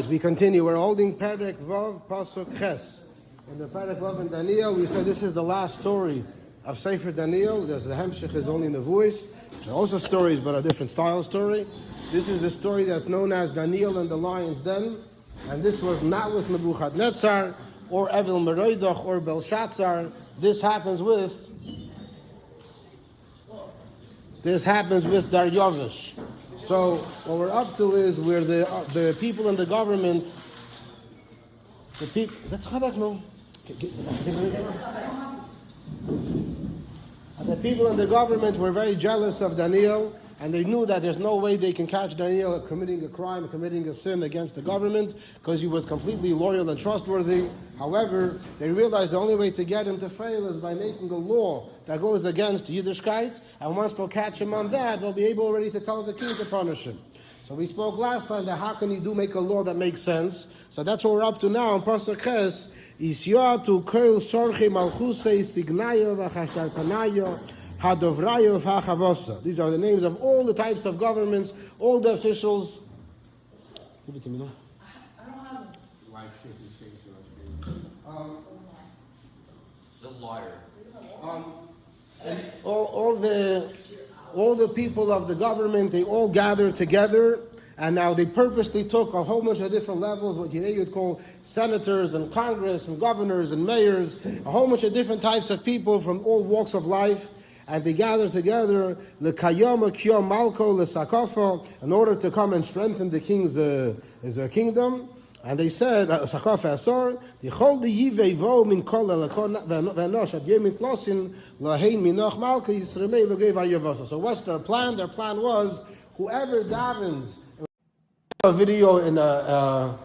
We continue. We're holding Perek Vav Pasuk Ches. In the Perek Vav in Daniel, we said this is the last story of Sefer Daniel. There's the Hemshech is only in the voice. There are also stories, but a different style story. This is the story that's known as Daniel and the Lion's Den. And this was not with Nebuchadnezzar or Evil Meroidach or Belshazzar. This happens with Daryavesh. So what we're up to is where the people in the government, the people. That's no. The people in the government were very jealous of Daniel, and they knew that there's no way they can catch Daniel committing a crime, committing a sin against the government, because he was completely loyal and trustworthy. However, they realized the only way to get him to fail is by making a law that goes against Yiddishkeit, and once they'll catch him on that, they'll be able already to tell the king to punish him. So we spoke last time that how can you make a law that makes sense? So that's what we're up to now in Pasuk Ches. Isyatu koil sorche malchusei signayo v'chashtarpanayo hadovrayo v'chavosa. These are the names of all the types of governments, all the officials. Give it to me now. I don't have a live shit. The liar. And all the people of the government, they all gathered together. And now they purposely took a whole bunch of different levels, what you would call senators and Congress and governors and mayors, a whole bunch of different types of people from all walks of life, and they gathered together l'kayom kiyom malko l'sakafo in order to come and strengthen the king's kingdom. And they said, "Sakafa asor dichol diyivei vo min kol elakon v'anosh ad yemin klosin lahein minoch malka yisremei logei varyavosa." So what's their plan? Their plan was whoever davens. A video in a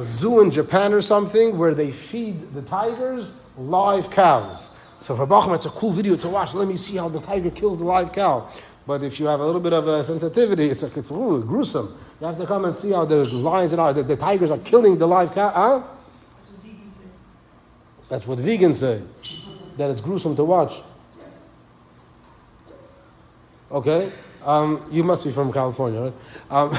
zoo in Japan or something where they feed the tigers live cows. So for Bachman, it's a cool video to watch. Let me see how the tiger kills the live cow. But if you have a little bit of a sensitivity, it's gruesome. You have to come and see how the lions and the tigers are killing the live cow. Huh? That's what vegans say. That it's gruesome to watch. Okay. You must be from California, right? But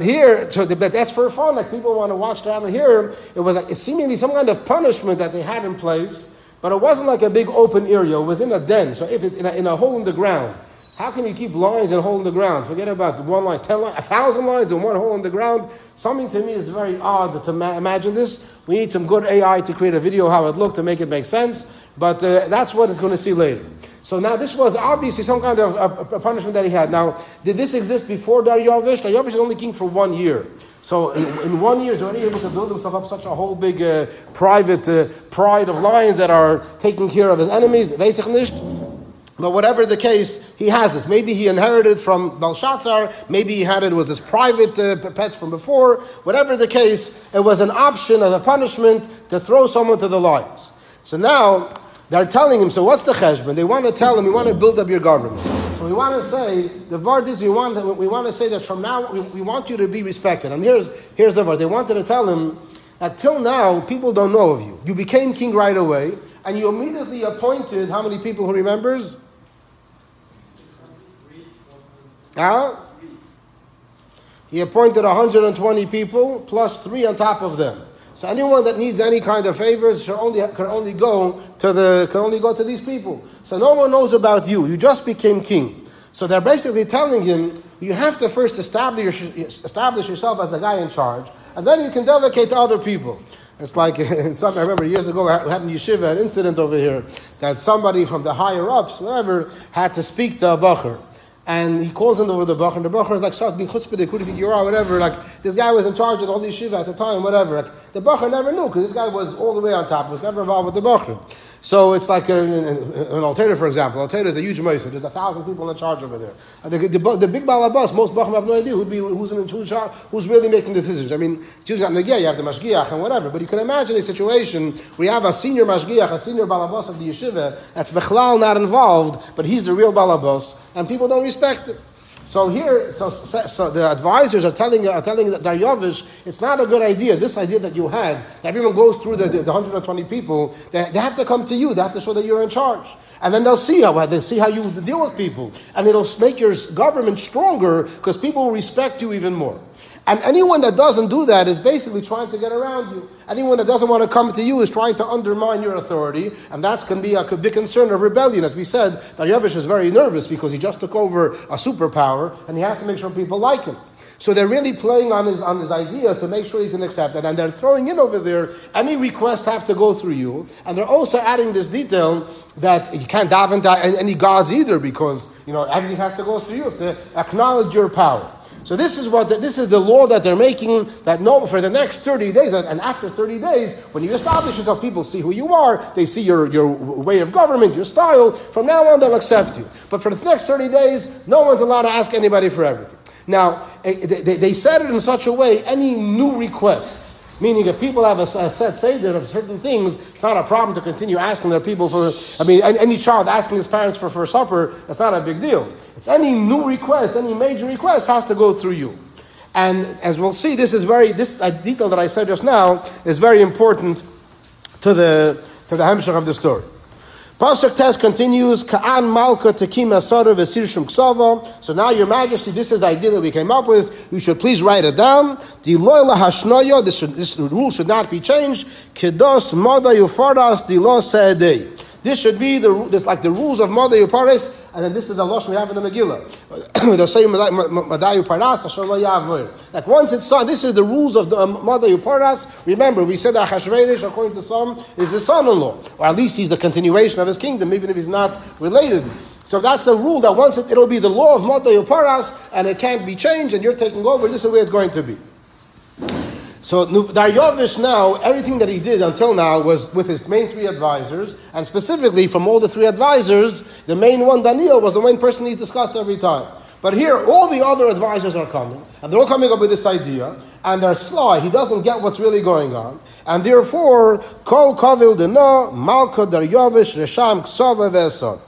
here, but that's for fun. Like people want to watch that. And here, it was like seemingly some kind of punishment that they had in place, but it wasn't like a big open area. It was in a den. So if it's in a hole in the ground, how can you keep lions in a hole in the ground? Forget about one line, 10 lines, 1,000 lines in one hole in the ground. Something to me is very odd to imagine this. We need some good AI to create a video how it looked to make it make sense. But that's what it's going to see later. So now this was obviously some kind of a punishment that he had. Now, did this exist before Daryavesh? Daryavesh is only king for 1 year. So in 1 year, he's already able to build himself up such a whole big private pride of lions that are taking care of his enemies. But whatever the case, he has this. Maybe he inherited from Belshazzar. Maybe he had it was his private pets from before. Whatever the case, it was an option as a punishment to throw someone to the lions. So now, they're telling him, so what's the cheshbon? They want to tell him, we want to build up your government. So we want to say, the word is, we want to say that from now, we want you to be respected. And here's the word. They wanted to tell him that till now, people don't know of you. You became king right away, and you immediately appointed, how many people who remembers? He appointed 120 people, plus 3 on top of them. So anyone that needs any kind of favors can only go to these people. So no one knows about you. You just became king. So they're basically telling him, you have to first establish yourself as the guy in charge, and then you can delegate to other people. It's like I remember years ago, we had in Yeshiva an incident over here that somebody from the higher ups, whatever, had to speak to a bacher. And he calls him over the Bachar, and the Bachar is like, being chutzpah, whatever. Like, this guy was in charge of all these shiva at the time, whatever. Like, the Bachar never knew, because this guy was all the way on top, was never involved with the Bachar. So it's like an alternative, for example. Alternative is a huge mesa. There's 1,000 people in charge over there. The big balabas, most Bachar have no idea who's in charge, who's really making decisions. I mean, you have the mashgiach and whatever, but you can imagine a situation where you have a senior mashgiach, a senior balabas of the yeshiva, that's bechlal not involved, but he's the real balabas, and people don't respect it. So here, so the advisors are telling Daryavesh, it's not a good idea. This idea that you had, that everyone goes through the 120 people, they have to come to you. They have to show that you're in charge, and then they'll see how you deal with people, and it'll make your government stronger because people will respect you even more. And anyone that doesn't do that is basically trying to get around you. Anyone that doesn't want to come to you is trying to undermine your authority, and that can be a big concern of rebellion. As we said, Daryavesh is very nervous because he just took over a superpower, and he has to make sure people like him. So they're really playing on his ideas to make sure he's accepted, and they're throwing in over there, any requests have to go through you, and they're also adding this detail that you can't daven to any gods either because, everything has to go through you. You have to acknowledge your power. So this is the law that they're making, that for the next 30 days, and after 30 days, when you establish yourself, people see who you are, they see your way of government, your style, from now on they'll accept you. But for the next 30 days, no one's allowed to ask anybody for everything. Now, they said it in such a way, any new requests, meaning if people have a set seder of certain things, it's not a problem to continue asking their people any child asking his parents for supper, that's not a big deal. It's any new request, any major request has to go through you. And as we'll see, this detail that I said just now is very important to the hemshech of the story. Pasuk Tes continues, Ka'an Malka Tekim Asara Vesirshum Ksava. So now, Your Majesty, this is the idea that we came up with. You should please write it down. Diloy lahashnoya. This rule should not be changed. Kedos Moda Yufaras Dilo Se'edei. This should be like the rules of Moda Yufaras, and then this is the lashon we have in the Megillah. They'll say Moda Yufaras Hashem lo yavor. Like once it's signed, this is the rules of the Moda Yufaras. Remember, we said that Achashverosh, according to some, is the son-in-law, or at least he's the continuation of his kingdom, even if he's not related. So that's the rule, that once it'll be the law of Moda Yufaras, and it can't be changed, and you're taking over. This is the way it's going to be. So Daryavesh now, everything that he did until now was with his main three advisors, and specifically from all the three advisors, the main one, Daniel, was the main person he discussed every time. But here, all the other advisors are coming, and they're all coming up with this idea, and they're sly. He doesn't get what's really going on, and therefore, Kol Kavil Dena, Malka Daryavesh, Resham Ksava Vesad.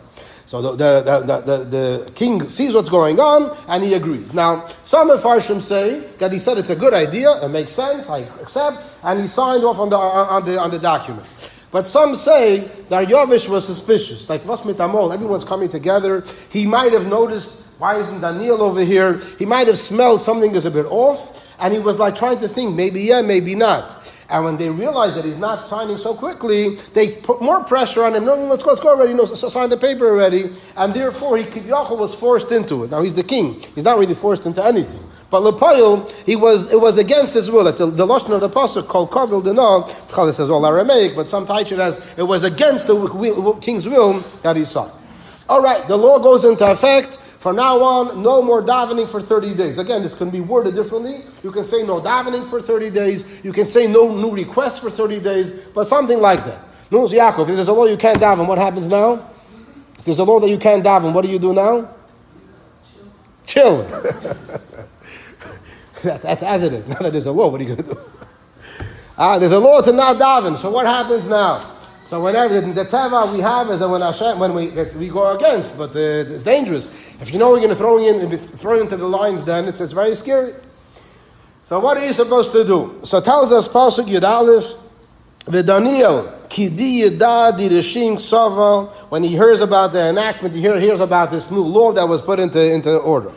So the king sees what's going on, and he agrees. Now, some Mefarshim say that he said it's a good idea, it makes sense, I accept, and he signed off on the document. But some say Daryavesh was suspicious, like was mit amol, everyone's coming together. He might have noticed, why isn't Daniel over here? He might have smelled something is a bit off, and he was like trying to think, maybe yeah, maybe not. And when they realized that he's not signing so quickly, they put more pressure on him. No, let's go already. No, sign the paper already. And therefore, Kivyachol was forced into it. Now he's the king; he's not really forced into anything. But Lepayil, it was against his will. The lashon of the pasuk called Kavil Dena, Chal says all Aramaic, but some Taichet has it was against the king's will that he signed. All right, the law goes into effect. From now on, no more davening for 30 days. Again, this can be worded differently. You can say no davening for 30 days. You can say no new requests for 30 days. But something like that. Nuz Yaakov, if there's a law you can't daven, what happens now? If there's a law that you can't daven, what do you do now? Chill. That's as it is. Now that there's a law, what are you going to do? There's a law to not daven. So what happens now? So whenever the teva we have is that when we go against, but it's dangerous. If you know we're going to throw into the lines, then it's very scary. So what are you supposed to do? So tells us Pasuk Yud Aleph, Daniel Kidi Yada Dirishing Sava. When he hears about the enactment, he hears about this new law that was put into order.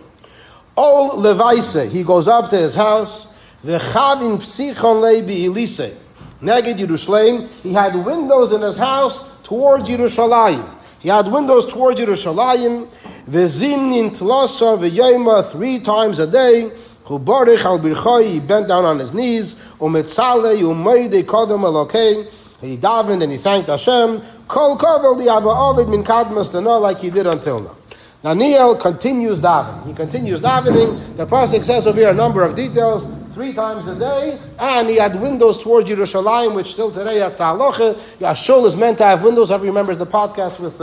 Ol Levaise, he goes up to his house. V'chavin Psichon Lebi Elise. Neged Yerushalayim, he had windows in his house towards Yerushalayim. He had windows towards Yerushalayim. V'zimnin tlasa v'yema 3 times a day. Chubarich al birchai, he bent down on his knees. Umetzale umeide kodem elokei. He davened and he thanked Hashem. Kol kovel di ava ovid min kadmas dana, like he did until now. Daniel continues davening. He continues davening. The pasuk says over here a number of details. 3 times a day, and he had windows towards Yerushalayim, which still today that's the halacha. Shul is meant to have windows. Everyone remembers the podcast with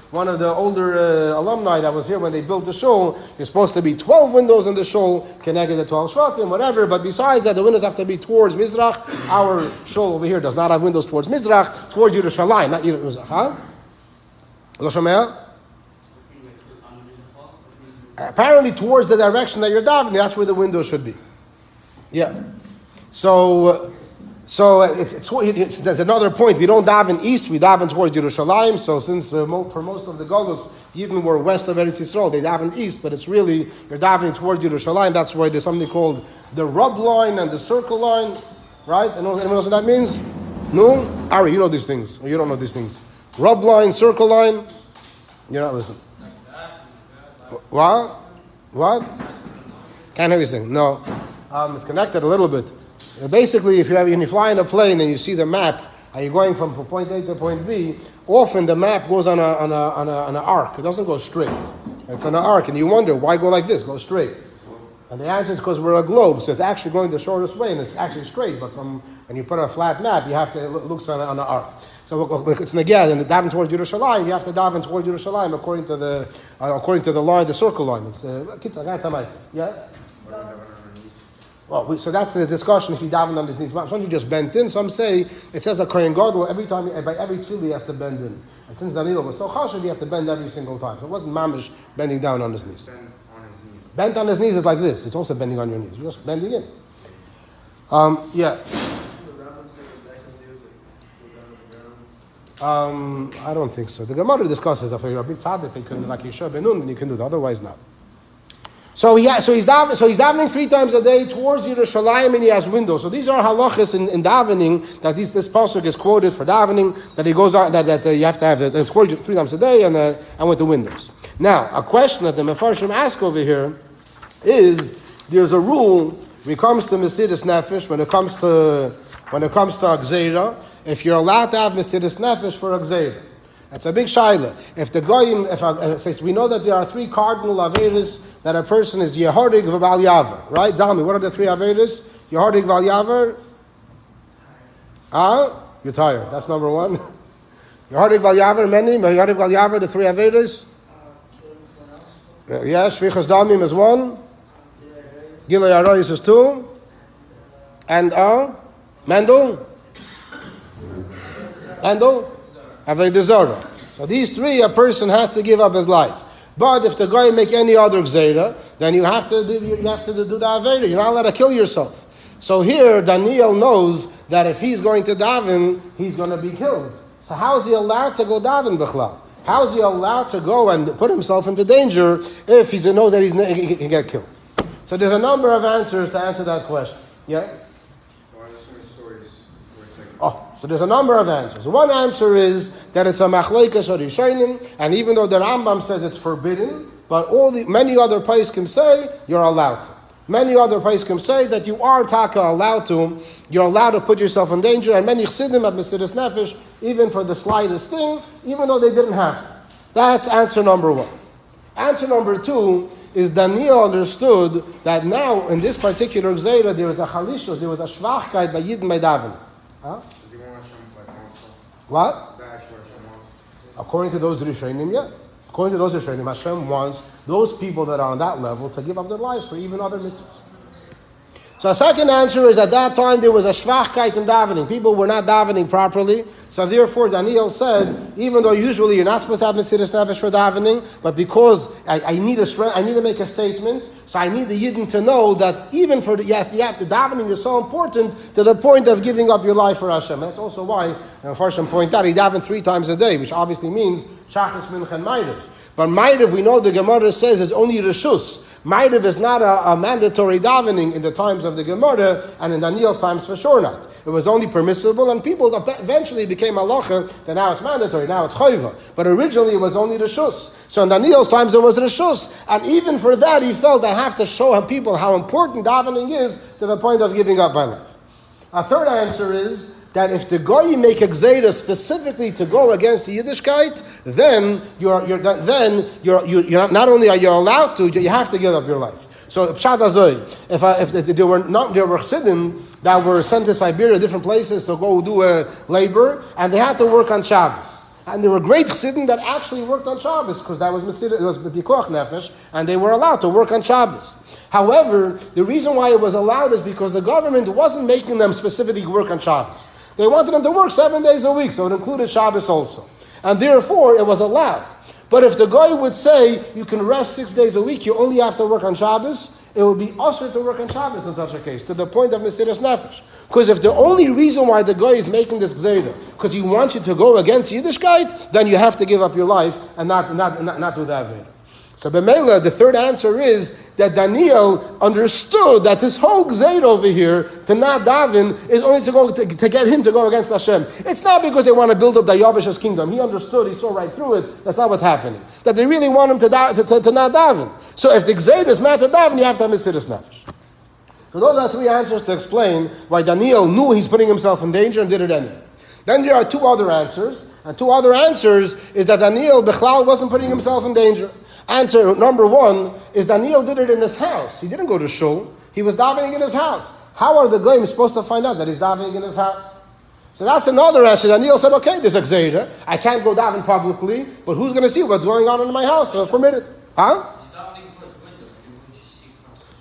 one of the older alumni that was here when they built the shul. There's supposed to be 12 windows in the shul, connected to 12 shvatim, whatever. But besides that, the windows have to be towards Mizrach. Our shul over here does not have windows towards Mizrach, towards Yerushalayim, not Yerushalayim. Huh? apparently towards the direction that you're davening, that's where the window should be. Yeah. So there's another point. We don't daven east, we daven towards Yerushalayim. So since for most of the Golos, even were west of Eretz Yisrael, they daven east, but it's really, you're davening towards Yerushalayim. That's why there's something called the rub line and the circle line, right? Anyone knows what that means? No? Ari, you know these things. Or you don't know these things. Rub line, circle line. You're not listening. What? Can't hear anything. No. It's connected a little bit. Basically, if you fly in a plane and you see the map, and you're going from point A to point B, often the map goes on an arc. It doesn't go straight. It's on an arc, and you wonder, why go like this? Go straight. And the answer is because we're a globe, so it's actually going the shortest way, and it's actually straight. But when you put a flat map, you have to, it looks on an arc. So it's again, and daven towards Yerushalayim, you have to daven towards Yerushalayim according to the line, the circle line. It's yeah. Well, so that's the discussion. If you daven on his knees, some you just bent in. Some say it says a Kohen Gadol every time, by every tefillah he has to bend in. And since Daniel was so chashuv, he had to bend every single time. So it wasn't mamish bending down on his knees. Bent on his knees is like this. It's also bending on your knees. You're just bending in. Yeah. I don't think so. The Gemara discusses if you're a big tzaddik, you can like Yeshua Benun, then you can do it. Otherwise, not. So he's davening 3 times a day towards Yerushalayim, and he has windows. So these are halachas in davening that this pasuk is quoted for davening, that he goes on that you have to have it 3 times a day and with the windows. Now, a question that the Mefarshim ask over here is: there's a rule when it comes to Mesirus Nefesh, when it comes to Gzeira, if you're allowed to have Mesirus Nefesh for a Gzeira. That's a big shaila. If the goyim, we know that there are 3 cardinal averis that a person is yehorig v'bal yaver, right? Zalmi, what are the 3 averis? Yehorig v'bal yaver. You're tired. That's number 1. Yehorig v'bal yaver, many. Yehorig v'bal yaver, the 3 averis. Yes, shvichas damim is 1. Gilui aroyis is 2. And Mendel. Avodah Zarah. So these 3, a person has to give up his life. But if the guy make any other gzeira, then you have to do the Aveda. You're not allowed to kill yourself. So here, Daniel knows that if he's going to daven, he's going to be killed. So how is he allowed to go daven b'chlal? How is he allowed to go and put himself into danger if he knows that he can get killed? So there's a number of answers to answer that question. Yeah? So there's a number of answers. One answer is that it's a machlekes or rishonim, and even though the Rambam says it's forbidden, but many other Pesukim say you're allowed to. Many other Pesukim say that you are taka allowed to. You're allowed to put yourself in danger, and many chassidim at Mesirus Nefesh, even for the slightest thing, even though they didn't have to. That's answer number 1. Answer number 2 is Daniel understood that now in this particular gzeira there was a chalishus, there was a shvachkeit by Yidden by daven. What? According to those Rishonim, yeah. According to those Rishonim, Hashem wants those people that are on that level to give up their lives for even other mitzvahs. So a second answer is at that time there was a shvachkeit in davening. People were not davening properly. So therefore Daniel said, even though usually you're not supposed to have Mesirus Nefesh for davening, but because I need to make a statement, so I need the Yidden to know that even for the davening is so important to the point of giving up your life for Hashem. That's also why, Farsham point out, he davened 3 times a day, which obviously means Shachas, Mincha, and Ma'ariv. But Ma'ariv, we know the Gemara says it's only Reshus. Ma'ariv is not a mandatory davening in the times of the Gemara, and in Daniel's times for sure not. It was only permissible, and people eventually became halacha, that now it's mandatory, now it's chayva. But originally it was only reshus. So in Daniel's times it was reshus, and even for that he felt I have to show people how important davening is to the point of giving up my life. A third answer is that if the goyim make a gzeira specifically to go against the Yiddishkeit, then you're not only are you allowed to, you have to give up your life. So pshat azoi, if there were chassidim that were sent to Siberia, different places to go do labor, and they had to work on Shabbos. And there were great chassidim that actually worked on Shabbos because that was pikuach nefesh, and they were allowed to work on Shabbos. However, the reason why it was allowed is because the government wasn't making them specifically work on Shabbos. They wanted them to work 7 days a week, so it included Shabbos also. And therefore, it was allowed. But if the guy would say, you can rest 6 days a week, you only have to work on Shabbos, it would be also to work on Shabbos in such a case, to the point of Mesirus Nefesh. Because if the only reason why the guy is making this gzeira, because he wants you to go against Yiddishkeit, then you have to give up your life and not do that gzeira. So B'meila, the third answer is that Daniel understood that this whole gzeira over here, to not daven, is only to get him to go against Hashem. It's not because they want to build up Daryavesh's kingdom. He understood, he saw right through it. That's not what's happening. That they really want him to not daven. So if the gzeira is not to daven, you have to have Mesirus Nefesh. So those are three answers to explain why Daniel knew he's putting himself in danger and did it anyway. Then there are two other answers. And two other answers is that Daniel, Bechlal, wasn't putting himself in danger. Answer number one is Daniel did it in his house. He didn't go to shul. He was davening in his house. How are the goyim supposed to find out that he's davening in his house? So that's another answer. Daniel said, okay, there's a gzeira. I can't go daven publicly, but who's going to see what's going on in my house? So it's permitted. Huh?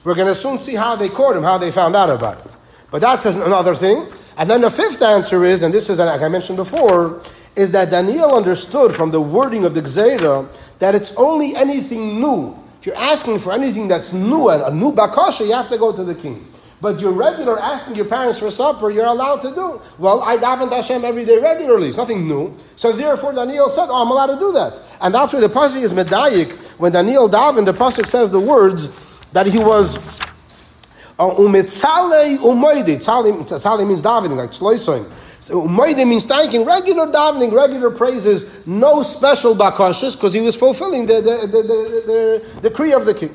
We're going to soon see how they caught him, how they found out about it. But that's another thing. And then the fifth answer is, and this is, like I mentioned before, is that Daniel understood from the wording of the Gzeira that it's only anything new. If you're asking for anything that's new, a new bakasha, you have to go to the king. But your regular asking your parents for supper, you're allowed to do. Well, I daven to Hashem every day regularly. It's nothing new. So therefore Daniel said, I'm allowed to do that. And that's why the pasuk is medayik. When Daniel davened, the pasuk says the words that he was umetzalei umoide. Tzalei means davening, like shloisoin. So umoide means thanking, regular davening, regular praises, no special bakashas, because he was fulfilling the decree of the king.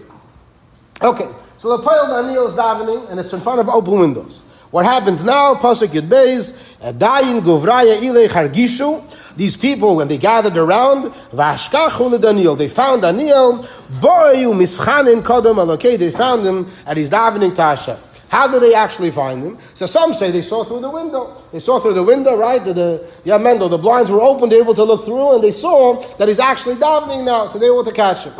Okay, so the Poel Daniel is davening, and it's in front of open windows. What happens now? Pasuk Yud Beis, Dayin Govraya Ilei Hargishu. These people, when they gathered around, Vashkachu Daniel, they found Daniel. Boyu Mischanin Kodem Alokei. They found him, and he's davening to Hashem. How did they actually find him? So some say they saw through the window. They saw through the window, right? The blinds were open, they were able to look through, and they saw that he's actually davening now, so they were able to catch him.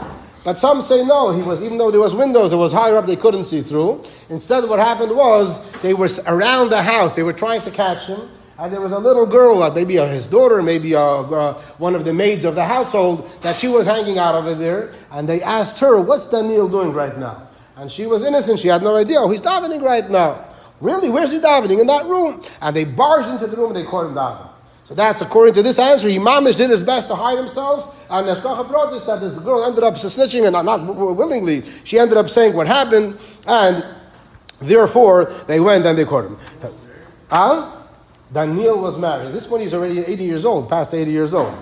But some say no, even though there was windows, it was higher up, they couldn't see through. Instead, what happened was, they were around the house, they were trying to catch him, and there was a little girl, maybe his daughter, maybe one of the maids of the household, that she was hanging out over there, and they asked her, what's Daniel doing right now? And she was innocent, she had no idea, he's davening right now. Really, where's he davening? In that room. And they barged into the room and they caught him davening. So that's according to this answer. Imamish did his best to hide himself, and Neshkacha brought this, that this girl ended up snitching, and not willingly, she ended up saying what happened, and therefore they went and they caught him. Daniel was married. This one he's already 80 years old, past 80 years old.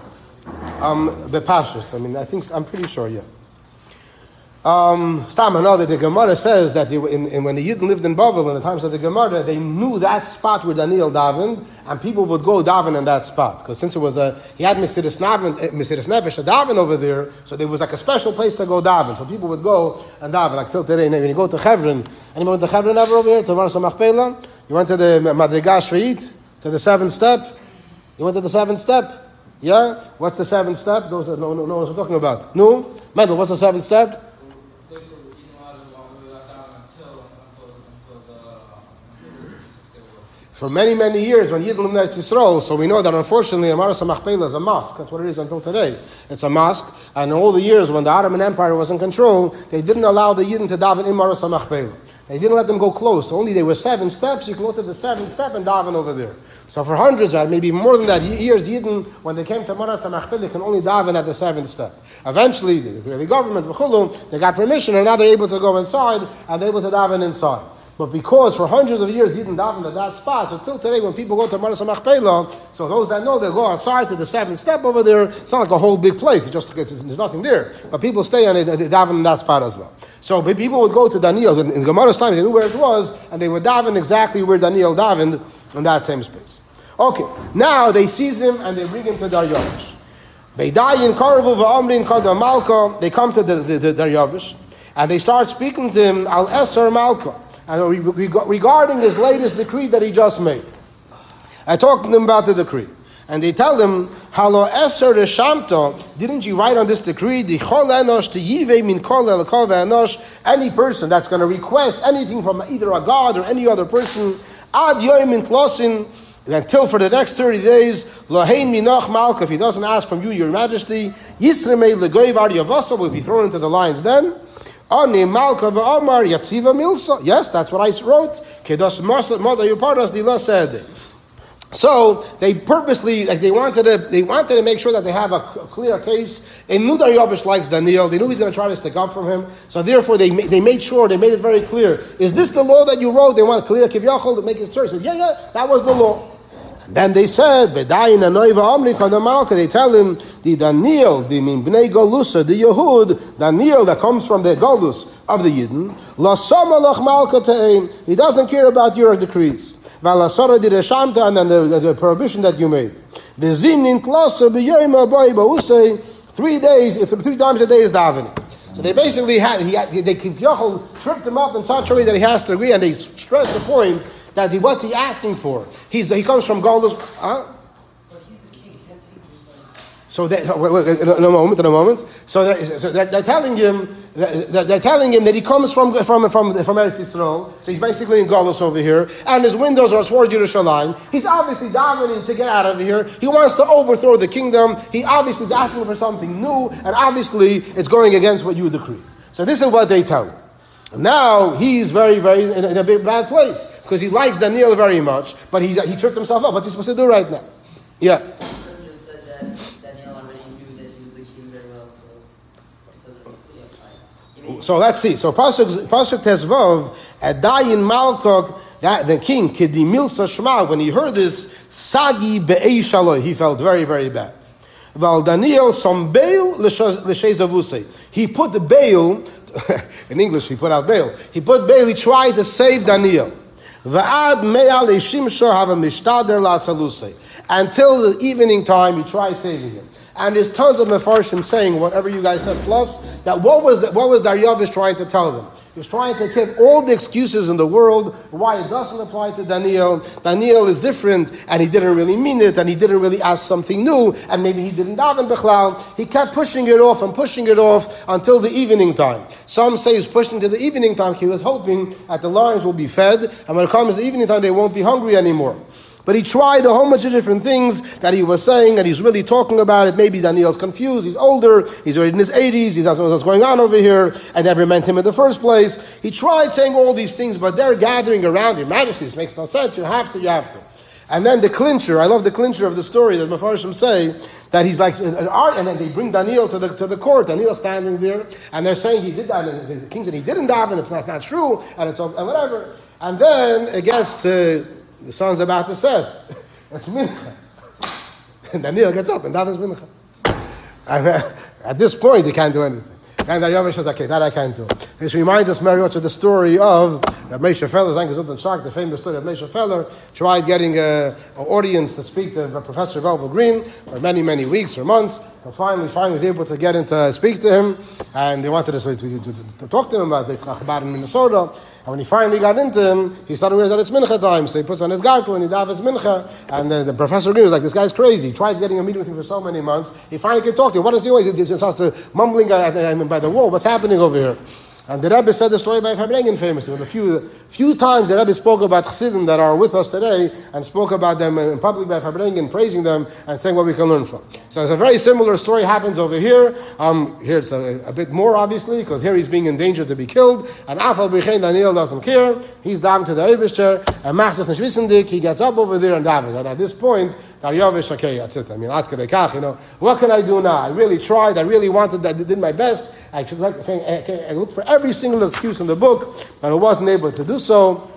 The pastors, I'm pretty sure, yeah. Another, the Gemara says that when the Yidden lived in Bavel, in the times of the Gemara, they knew that spot where Daniel davened, and people would go daven in that spot. Because since he had Mesirus Nefesh, a daven over there, so there was like a special place to go daven. So people would go and daven, like still today. When you go to Chevron, anyone went to Chevron ever over here? To Mars Machpelah? You went to the Madriga Shveit? To the seventh step? You went to the seventh step? Yeah? What's the seventh step? Those that no one's talking about. No? Mendel, what's the seventh step? For many, many years, when Yidden lived in Yisrael, so we know that unfortunately, Amaras Machpelah is a mosque. That's what it is until today. It's a mosque. And all the years when the Ottoman Empire was in control, they didn't allow the Yidden to daven in Amaras Machpelah. They didn't let them go close. Only there were 7 steps. You can go to the 7th step and daven over there. So for hundreds, maybe more than that, years, Yidden, when they came to Amaras Machpelah, they can only daven at the 7th step. Eventually, the government, they got permission, and now they're able to go inside, and they're able to daven inside. But because for hundreds of years he didn't daven at that spot, so till today when people go to Maras Machpelah, so those that know, they go outside to the 7th step over there. It's not like a whole big place. There's nothing there. But people stay and they daven in that spot as well. So people would go to Daniel. In Gemara's time, they knew where it was, and they would daven exactly where Daniel davened in that same space. Okay, now they seize him and they bring him to Daryavesh. They come to the Daryavesh, and they start speaking to him, Al Eser Malka. And regarding his latest decree that he just made. I talked to them about the decree. And they tell him, Halo Eser Reshamto, didn't you write on this decree, the Chol Enosh, the Yive min Kol El Kol Enosh, any person that's going to request anything from either a god or any other person, Ad Yoim Intlosin, until for the next 30 days, Lohein minach malka, if he doesn't ask from you, your majesty, Yisremei legoy Daryavesh will be thrown into the lion's den. Ani malka v'amar yatziva milsa. Yes, that's what I wrote. Kedos mother yupardas dila said. So they purposely, like they wanted to make sure that they have a clear case. They knew Daryavesh likes Daniel. They knew he's going to try to stick up from him. So therefore, they made it very clear. Is this the law that you wrote? They want clear kivyachol to make his church. He said, yeah, that was the law. And then they said, Bedayin anoiva omri malka. They tell him the Daniel, the bnei Golusa, the Yehud, Daniel that comes from the Golus of the Yidden. La samalach malka te'im. He doesn't care about your decrees. Valasara di reshamta, and then the prohibition that you made. The zinin klaser b'yoyma b'usay. 3 times a day is davening. So they basically they tripped him up in such a way that he has to agree, and they stress the point that what's he asking for? He comes from Golus. So in a moment. So they're telling him that he comes from Eretz Yisrael. So he's basically in Golus over here, and his windows are towards Yerushalayim. He's obviously davening to get out of here. He wants to overthrow the kingdom. He obviously is asking for something new, and obviously it's going against what you decree. So this is what they tell him. Now he's very, very in a very bad place because he likes Daniel very much, but he tripped himself up. What's he supposed to do right now? Yeah. Just said that Daniel already knew that he was the king very well, so it doesn't really apply. So let's see. So Pasuk Tesvav Adayin Malkok, that the king Kidi Milsa Shema, when he heard this Sagi Be'ei he felt very, very bad. Val Daniel some bail l'sheizavusei. He put the bail. In English, he put out bail. He tried to save Daniel. Until the evening time, he tried saving him. And there's tons of mefarshim saying, whatever you guys said, plus, that what was Daryavesh trying to tell them? He was trying to give all the excuses in the world why it doesn't apply to Daniel. Daniel is different, and he didn't really mean it, and he didn't really ask something new, and maybe he didn't daven b'chlal. He kept pushing it off until the evening time. Some say he's pushing to the evening time. He was hoping that the lions will be fed, and when it comes to the evening time, they won't be hungry anymore. But he tried a whole bunch of different things that he was saying, and he's really talking about it. Maybe Daniel's confused, he's older, he's already in his 80s, he doesn't know what's going on over here, and never meant him in the first place. He tried saying all these things, but they're gathering around him. Majesty, this makes no sense, you have to. And then the clincher, I love the clincher of the story that Mefarshim say, that he's like an art, and then they bring Daniel to the court. Daniel's standing there, and they're saying he did that, and the king said he didn't daven, it's not true, and whatever. And then it gets the sun's about to set. It's mincha. And Daniel gets up and davens mincha. At this point, he can't do anything. And Daryavesh says, okay, that I can't do. This reminds us very much of the story of Rabbi Feller, the famous story of Rabbi Feller, tried getting an audience to speak to Professor Bavel Green for many, many weeks or months. And finally was able to get in to speak to him, and they wanted to talk to him about halachic in Minnesota. And when he finally got into him, he started realizing that it's mincha time, so he puts on his garku and he davens mincha. And the professor was like, this guy's crazy. He tried getting a meeting with him for so many months. He finally could talk to him. What is he doing? He starts mumbling by the wall. What's happening over here? And the Rebbe said the story by Fabrengen famously. A few times the Rebbe spoke about Chassidim that are with us today and spoke about them in public by Fabrengen, praising them and saying what we can learn from. So it's a very similar story happens over here. Here it's a bit more obviously because here he's being in danger to be killed. And Afal B'chein Daniel doesn't care. He's down to the Eibishter and Machzef Nishvisendik. He gets up over there and davens. And at this point, Daryavesh, okay, that's it. I mean, what can I do now? I really tried. I really wanted. I did my best. I looked for every single excuse in the book, but I wasn't able to do so.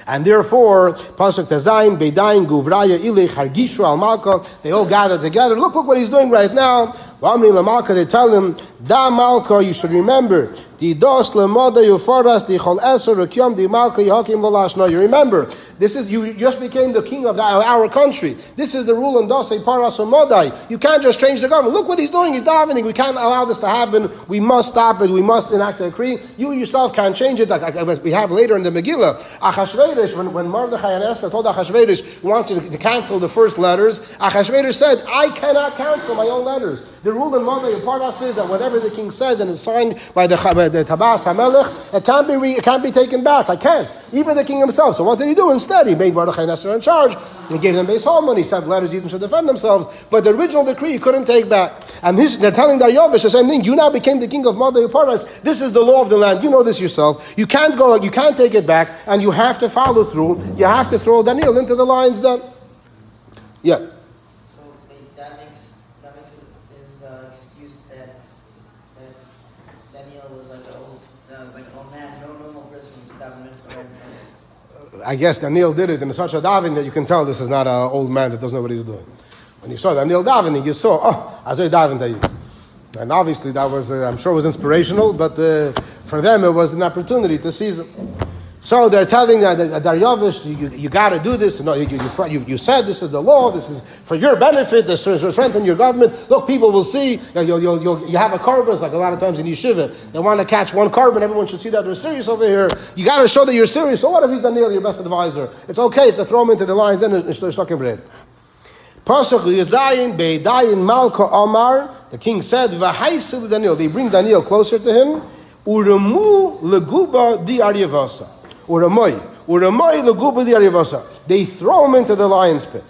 And therefore, Pasuk Tezayin, Beidayin, Guvraya, Ilech, Hargishu, Al Malka, they all gather together. Look what he's doing right now. V'amri Lamalka, they tell him, Da Malka, you should remember, Di dos lemoda yufaras di chol eser rekyom di malka yahakim v'lashna. You remember, you just became the king of our country. This is the rule in dos paras modai. You can't just change the government. Look what he's doing. He's davening. We can't allow this to happen. We must stop it. We must enact a decree. You yourself can't change it. Like we have later in the Megillah. Achashverosh, when Mordechai and Esther told Achashverosh wanted to cancel the first letters, Achashverosh said, I cannot cancel my own letters. The The rule in Modeh Pardas is that whatever the king says and is signed by the Tabas HaMelech, it can't be taken back. I can't. Even the king himself. So what did he do instead? He made Mordechai and Esther in charge. He gave them base home, and he sent letters even to defend themselves. But the original decree he couldn't take back. And they're telling Daryavesh the same thing. You now became the king of Modeh Pardas. This is the law of the land. You know this yourself. You can't take it back, and you have to follow through. You have to throw Daniel into the lion's den. Yeah. So that makes his excuse that Daniel was like an old man, no normal person would daven for. I guess Daniel did it in such a daven that you can tell this is not an old man that doesn't know what he's doing. When you saw Daniel davening, you saw, I saw daven to you. And obviously that was, I'm sure it was inspirational, but for them it was an opportunity to seize him. So they're telling Daryavesh, you got to do this. No, you said this is the law. This is for your benefit. This is to strengthen your government. Look, people will see. You have a carbon. It's like a lot of times in yeshiva, they want to catch one carbon. Everyone should see that they're serious over here. You got to show that you're serious. So what if he's Daniel, your best advisor? It's okay to throw him into the lion's den and stuck in bread. Pasuk Yezayin Beidayin Malka Omar. The king said, "V'haisil Daniel." They bring Daniel closer to him. Uremu leguba di Daryavasa. They throw him into the lion's pit.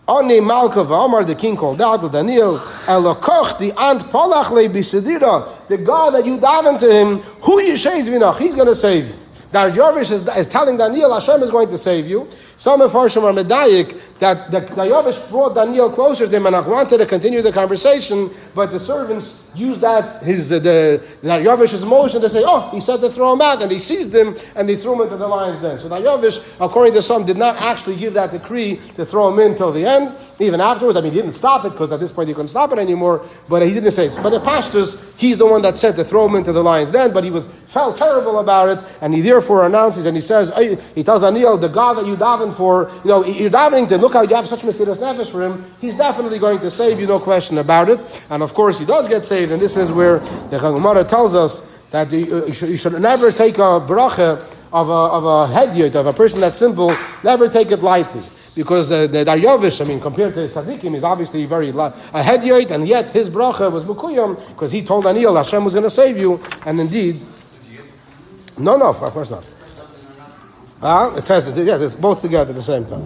Ane Malka V'Amar, the king called out to Daniel, Elokoch the ant polach le bisedira, the God that you daven to him, who yisheis vinach, he's going to save you. Daryavesh is telling Daniel, Hashem is going to save you. Some Mefarshim are medayik that Daryavesh brought Daniel closer to him and wanted to continue the conversation, but the servants used that Daryavesh's motion to say, he said to throw him out, and they seized him and they threw him into the lion's den. So Daryavesh, according to some, did not actually give that decree to throw him in till the end. Even afterwards, he didn't stop it because at this point he couldn't stop it anymore. But he didn't say it. But the pastors, he's the one that said to throw him into the lion's den. But he felt terrible about it, and he therefore announces and he says, he tells Daniel, the God that you daven for, you're davening to look how you have such Mesirus Nefesh for him. He's definitely going to save you, no question about it. And of course, he does get saved. And this is where the Gemara tells us that you should never take a bracha of a hedyot, of a person that's simple, never take it lightly. Because the Daryavesh, compared to Tzadikim, is obviously very a hedyot, and yet his bracha was Mukuyam, because he told Daniel Hashem was going to save you, and indeed, no, of course not. It says that, it's both together at the same time.